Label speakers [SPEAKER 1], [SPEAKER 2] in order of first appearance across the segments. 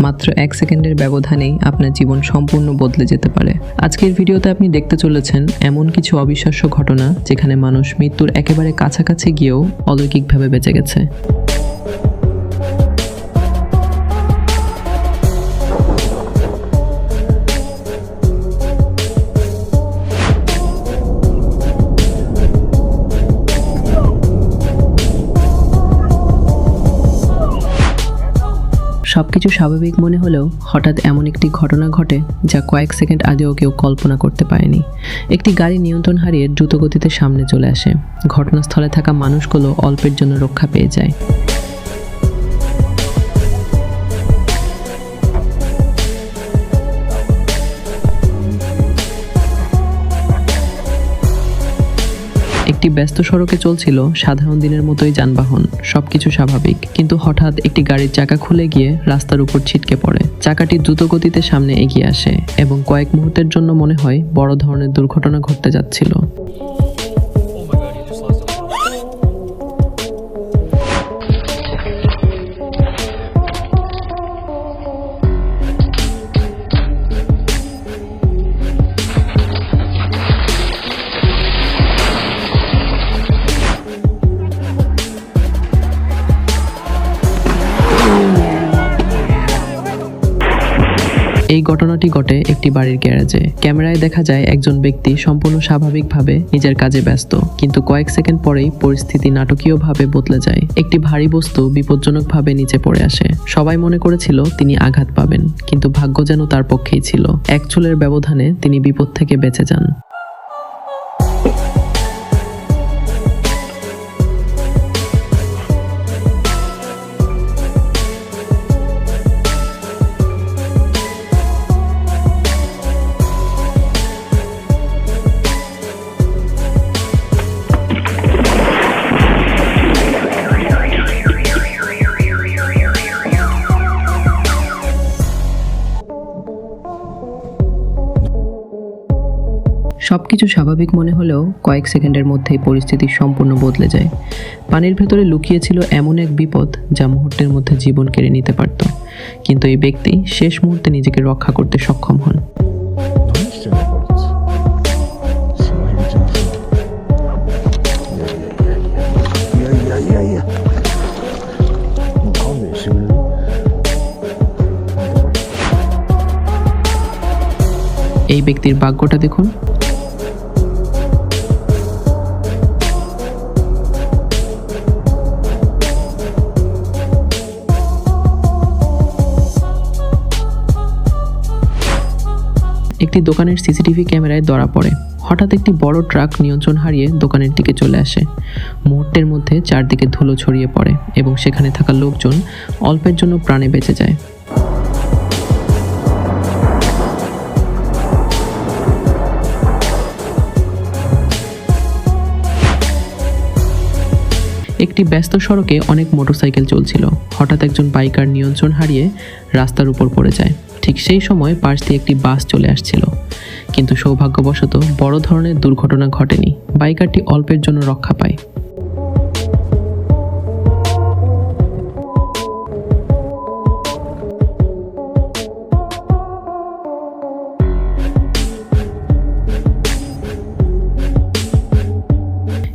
[SPEAKER 1] মাত্র 1 সেকেন্ডের ব্যবধানেই আপনার জীবন সম্পূর্ণ বদলে যেতে পারে। আজকের ভিডিওতে আপনি দেখতে চলেছেন এমন কিছু অবিশ্বাস্য ঘটনা যেখানে মানুষ মৃত্যুর একেবারে কাছাকাছি গিয়েও অলৌকিকভাবে বেঁচে গেছে। সবকিছু স্বাভাবিক মনে হলেও হঠাৎ এমন একটি ঘটনা ঘটে যা কয়েক সেকেন্ড আগেও কেউ কল্পনা করতে পারেনি। একটি গাড়ি নিয়ন্ত্রণ হারিয়ে দ্রুতগতিতে সামনে চলে আসে। ঘটনাস্থলে থাকা মানুষগুলো অল্পের জন্য রক্ষা পেয়ে যায়। একটি ব্যস্ত সড়কে চলছিল সাধারণ দিনের মতোই যানবাহন, সবকিছু স্বাভাবিক, কিন্তু হঠাৎ একটি গাড়ির চাকা খুলে গিয়ে রাস্তার উপর ছিটকে পড়ে। চাকাটি দ্রুত গতিতে সামনে এগিয়ে আসে এবং কয়েক মুহূর্তের জন্য মনে হয় বড় ধরনের দুর্ঘটনা ঘটতে যাচ্ছিল। এই ঘটনাটি ঘটে একটি বাড়ির গ্যারেজে। ক্যামেরায় দেখা যায় একজন ব্যক্তি সম্পূর্ণ স্বাভাবিকভাবে নিজের কাজে ব্যস্ত, কিন্তু কয়েক সেকেন্ড পরেই পরিস্থিতি নাটকীয়ভাবে বদলে যায়। একটি ভারী বস্তু বিপজ্জনকভাবে নিচে পড়ে আসে। সবাই মনে করেছিল তিনি আঘাত পাবেন, কিন্তু ভাগ্য যেন তার পক্ষেই ছিল। এক চুলের ব্যবধানে তিনি বিপদ থেকে বেঁচে যান। সবকিছু স্বাভাবিক মনে হলেও কয়েক সেকেন্ডের মধ্যেই পরিস্থিতি সম্পূর্ণ বদলে যায়। পানির ভেতরে লুকিয়ে ছিল এমন এক বিপদ যা মুহূর্তের মধ্যে জীবন কেড়ে নিতে পারত, কিন্তু এই ব্যক্তি শেষ মুহূর্তে নিজেকে রক্ষা করতে সক্ষম হন। এই ব্যক্তির ভাগ্যটা দেখুন। একটি দোকানের সিসিটিভি ক্যামেরায় ধরা পড়ে। হঠাৎ একটি বড় ট্রাক নিয়ন্ত্রণ হারিয়ে দোকানের দিকে চলে আসে। মুহূর্তের মধ্যে চারদিকে ধুলো ছড়িয়ে পড়ে এবং সেখানে থাকা লোকজন অল্পের জন্য প্রাণে বেঁচে যায়। একটি ব্যস্ত সড়কে অনেক মোটরসাইকেল চলছিল। হঠাৎ একজন বাইকার নিয়ন্ত্রণ হারিয়ে রাস্তার উপর পড়ে যায়। ঠিক সেই সময় পাশ দিয়ে একটি বাস চলে আসছিল, কিন্তু সৌভাগ্যবশত বড় ধরনের দুর্ঘটনা ঘটেনি। বাইকারটি অল্পের জন্য রক্ষা পায়।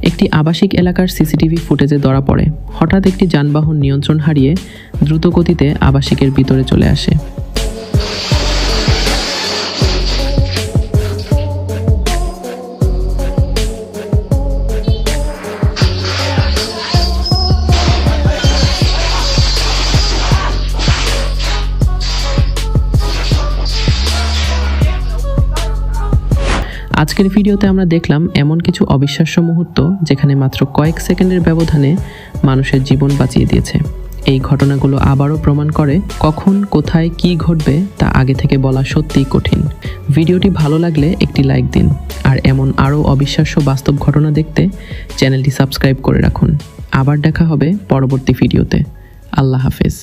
[SPEAKER 1] একটি আবাসিক এলাকার সিসিটিভি ফুটেজে ধরা পড়ে। হঠাৎ একটি যানবাহন নিয়ন্ত্রণ হারিয়ে দ্রুত গতিতে আবাসিকের ভিতরে চলে আসে। আজকের ভিডিওতে আমরা দেখলাম এমন কিছু অবিশ্বাস্য মুহূর্ত যেখানে মাত্র কয়েক সেকেন্ডের ব্যবধানে মানুষের জীবন বাঁচিয়ে দিয়েছে। এই ঘটনাগুলো আবারও প্রমাণ করে কখন কোথায় কি ঘটবে তা আগে থেকে বলা সত্যিই কঠিন। ভিডিওটি ভালো লাগলে একটি লাইক দিন, আর এমন আরও অবিশ্বাস্য বাস্তব ঘটনা দেখতে চ্যানেলটি সাবস্ক্রাইব করে রাখুন। আবার দেখা হবে পরবর্তী ভিডিওতে। আল্লাহ হাফেজ।